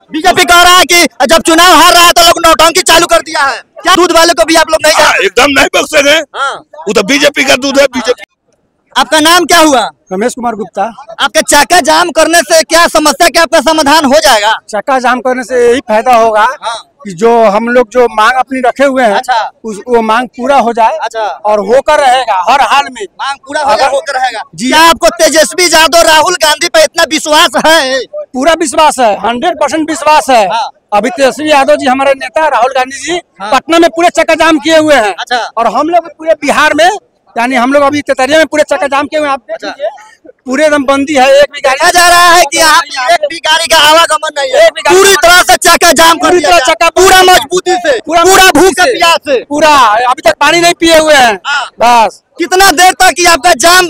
BJP कह रहा है कि जब चुनाव हार रहा है तो लोग नौटंकी चालू कर दिया है। क्या दूध वाले को भी आप लोग नहीं जानते? एकदम नहीं बख्शेंगे। वो तो बीजेपी का दूध है। बीजेपी। आपका नाम क्या हुआ? रमेश कुमार गुप्ता। आपके चक्का जाम करने से क्या समस्या क्या आपका समाधान हो जाएगा? चक्का जाम करने से यही फायदा होगा कि जो हम लोग जो मांग अपनी रखे हुए हैं वो मांग पूरा हो जाए और होकर रहेगा हर हाल में। मांग पूरा होकर रहेगा जी। क्या आपको तेजस्वी यादव राहुल गांधी पे इतना विश्वास है? पूरा विश्वास है, 100% विश्वास है। अभी तेजस्वी यादव जी हमारे नेता राहुल गांधी जी पटना में पूरे चक्का जाम किए हुए हैं और हम लोग पूरे बिहार में यानी हम लोग अभी तेतरिया में पूरे चक्का जाम किए हुए हैं। आप देख लीजिए पूरे एकदम बंदी है। एक भी गाड़ी जा रहा है कि यहाँ एक भी गाड़ी का आवागमन नहीं है। पूरी तरह से चक्का जाम कर दिया, चक्का पूरा मजबूती से, पूरा भूख प्यास से पूरा। अभी तक पानी नहीं पिए हुए हैं। बस कितना देर तक आपका जाम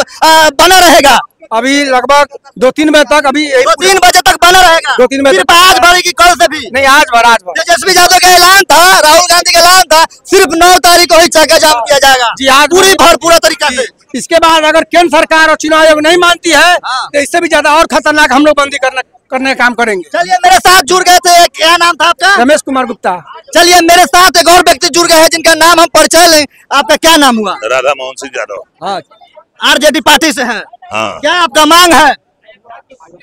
बना रहेगा? अभी लगभग 2-3 बजे तक। अभी 3 बजे तक बना रहेगा। 2-3 बजे सिर्फ आज भरेगी, कल से भी नहीं। आज भर तेजस्वी यादव का ऐलान था, राहुल गांधी का ऐलान था, सिर्फ 9 तारीख को ही चक्का जाम किया जाएगा जी। आज पूरी भरपूरा तरीका से। इसके बाद अगर केंद्र सरकार और चुनाव आयोग नहीं मानती है तो इससे भी ज्यादा और खतरनाक हम लोग बंदी करने का काम करेंगे। चलिए मेरे साथ जुड़ गए थे, क्या नाम था आपका? रमेश कुमार गुप्ता। चलिए मेरे साथ एक और व्यक्ति जुड़ गए हैं जिनका नाम हम परिचय लें। आपका क्या नाम हुआ? राधा मोहन सिंह यादव। आरजेडी पार्टी से हैं। हाँ। क्या आपका मांग है?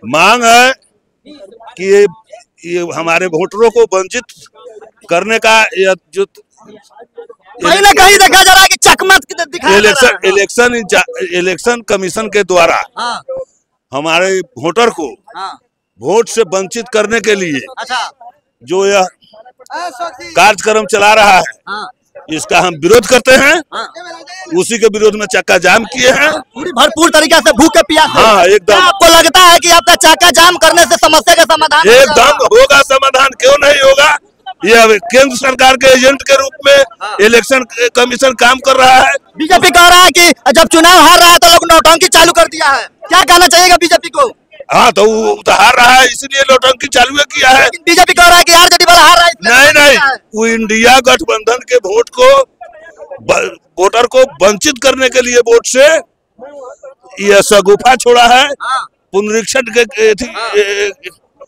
मांग है कि ये हमारे वोटरों को वंचित करने का जो कहीं ना कहीं देखा जा रहा है कि चकमक दिखाया जा रहा है। इलेक्शन कमीशन के द्वारा हमारे वोटर को वोट से वंचित करने के लिए जो यह कार्यक्रम चला रहा है इसका हम विरोध करते हैं। उसी के विरोध में चक्का जाम किए हैं पूरी भरपूर तरीके से, भूखे प्यासे। हाँ एकदम। आपको लगता है कि आपका चक्का जाम करने से समस्या का समाधान एकदम होगा? समाधान क्यों नहीं होगा? ये केंद्र सरकार के एजेंट के रूप में इलेक्शन कमीशन काम कर रहा है। बीजेपी कह रहा है कि जब चुनाव हार रहा है तो लोग नौटंकी चालू कर दिया है। क्या कहना चाहिएगा बीजेपी को? हाँ तो वो तो हार रहा है इसलिए नौटंकी चालू किया है। बीजेपी कह रहा है कि आरजेडी वाला हार रहा है। नहीं, वो इंडिया गठबंधन के वोट को वोटर को वंचित करने के लिए वोट से यह सगुफा छोड़ा है। पुनरीक्षण के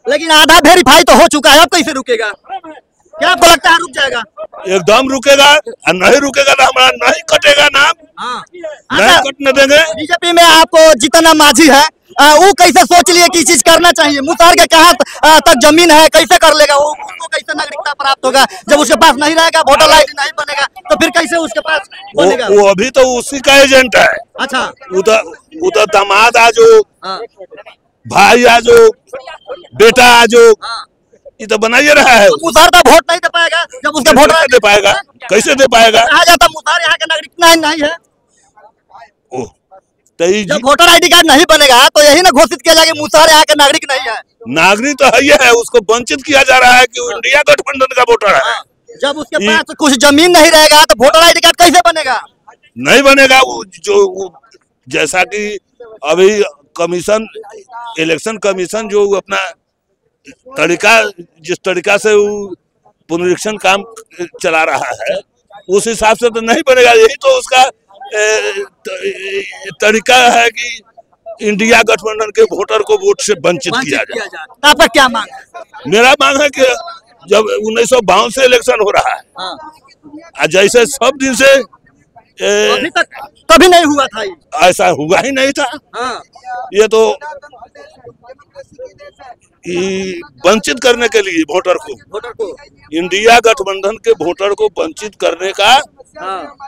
लेकिन आधा वेरीफाई तो हो चुका है, अब कैसे रुकेगा? क्या आपको लगता है रुक जाएगा? एकदम रुकेगा। नहीं रुकेगा तो हमारा नहीं कटेगा नाम। नहीं कटने देंगे। बीजेपी में आपको जितना मांझी है वो कैसे सोच लिए कि चीज करना चाहिए? मुसार के कहाँ तक जमीन है, कैसे कर लेगा वो? उसको कैसे नागरिकता प्राप्त होगा जब उसके पास नहीं रहेगा, वोटर आईडी नहीं बनेगा तो फिर कैसे उसके पास बनेगा? वो अभी तो उसी का एजेंट है। अच्छा। वो तो दामाद आजो, भाई आजो, बेटा आजो, ये तो बनाइए रहा है। मुसार तो वोट नहीं दे पाएगा जब उसका वोट दे पाएगा। कैसे दे पाएगा? कहा जाता मुसार यहाँ का नागरिक नहीं है। जब वोटर आईडी कार्ड नहीं बनेगा तो यही ना घोषित किया जाएगा मुसार यहाँ का नागरिक नहीं है। नागरिक तो है, उसको वंचित किया जा रहा है कि वो इंडिया गठबंधन का वोटर है। जब उसके पास कुछ जमीन नहीं रहेगा तो वोटर आईडी कार्ड कैसे बनेगा? नहीं बनेगा। वो जैसा कि अभी कमीशन, इलेक्शन कमीशन जो अपना तरीका, जिस तरीका से वो पुनरीक्षण काम चला रहा है उस हिसाब से तो नहीं बनेगा। यही तो उसका तरीका है कि इंडिया गठबंधन के वोटर को वोट से वंचित किया जाए। आपका क्या मांग है? मेरा मांग है कि जब 1952 से इलेक्शन हो रहा है, जैसे सब दिन से अभी तक कभी नहीं हुआ था, ऐसा हुआ ही नहीं था। ये तो वंचित करने के लिए वोटर को इंडिया गठबंधन के वोटर को वंचित करने का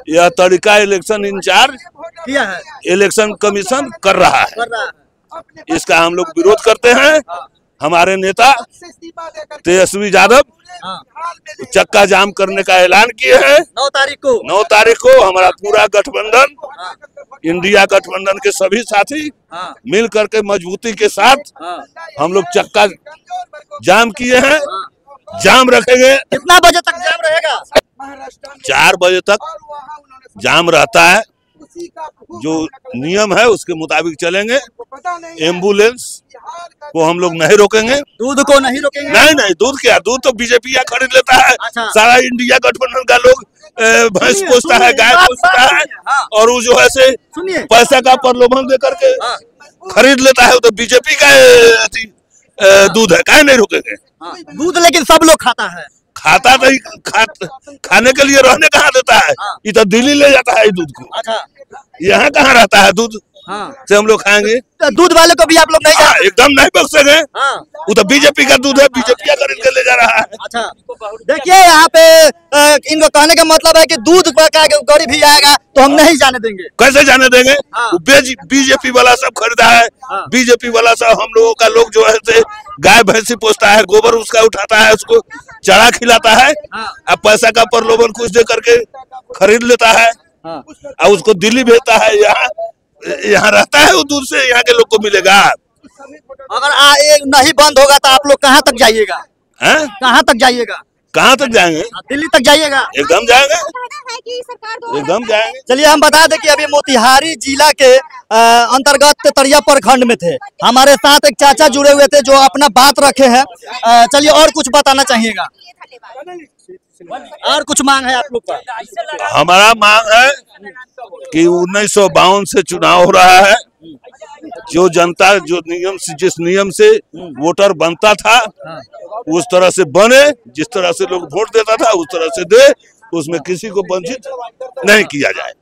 यह तरीका इलेक्शन इंचार्ज किया है, इलेक्शन कमीशन कर रहा है। इसका हम लोग विरोध करते हैं। हमारे नेता तेजस्वी यादव चक्का जाम करने का ऐलान किए हैं। 9 तारीख को हमारा पूरा गठबंधन, इंडिया गठबंधन के सभी साथी मिल करके मजबूती के साथ हम लोग चक्का जाम किए हैं। जाम रखेंगे। कितना बजे तक जाम रहेगा? 4 बजे तक जाम रहता है। जो नियम है उसके मुताबिक चलेंगे। एम्बुलेंस को हम लोग नहीं रोकेंगे। दूध को नहीं रोकेंगे? नहीं, दूध क्या, दूध तो बीजेपी या खरीद लेता है। सारा इंडिया गठबंधन का लोग भैंस पोसता है, गाय पोसता है और वो जो है से पैसा का प्रलोभन दे करके खरीद लेता है। वो तो बीजेपी का दूध है, काहे नहीं रोकेंगे? दूध लेकिन सब लोग खाता है। खाता तो खाने के लिए रहने कहाँ देता है, ये तो दिल्ली ले जाता है दूध को। अच्छा, यहाँ कहाँ रहता है दूध से हम लोग खाएंगे? तो दूध वाले को भी आप लोग नहीं जानते? एकदम नहीं बख्शेंगे। वो तो बीजेपी का दूध है, बीजेपी खरीद के ले जा रहा है। अच्छा, देखिए यहाँ पे इनको कहने का मतलब है कि दूध का गाड़ी भी आएगा तो हम नहीं जाने देंगे। कैसे जाने देंगे? बीजेपी वाला सब खरीदा है, बीजेपी वाला सब हम लोगों का लोग जो है से गाय भैंसी पोसता है, गोबर उसका उठाता है, उसको चारा खिलाता है, अब पैसा का प्रलोभन कुछ दे करके खरीद लेता है और उसको दिल्ली भेजता है। यहाँ रहता है वो दूध से यहाँ के लोग को मिलेगा। अगर नहीं बंद होगा तो आप लोग कहाँ तक जाइएगा? कहाँ तक जाइएगा? कहाँ तक जाएंगे? दिल्ली तक जाइएगा? एकदम जाएंगे, एकदम जाएंगे। चलिए हम बता दें कि अभी मोतिहारी जिला के अंतर्गत तेतरिया प्रखंड में थे। हमारे साथ एक चाचा जुड़े हुए थे जो अपना बात रखे हैं। चलिए और कुछ बताना चाहिएगा? और कुछ मांग है आप लोग का? हमारा मांग है कि 1952 से चुनाव हो रहा है, जो जनता जो जिस नियम से वोटर बनता था उस तरह से बने, जिस तरह से लोग वोट देता था उस तरह से दे, उसमें किसी को वंचित नहीं किया जाए।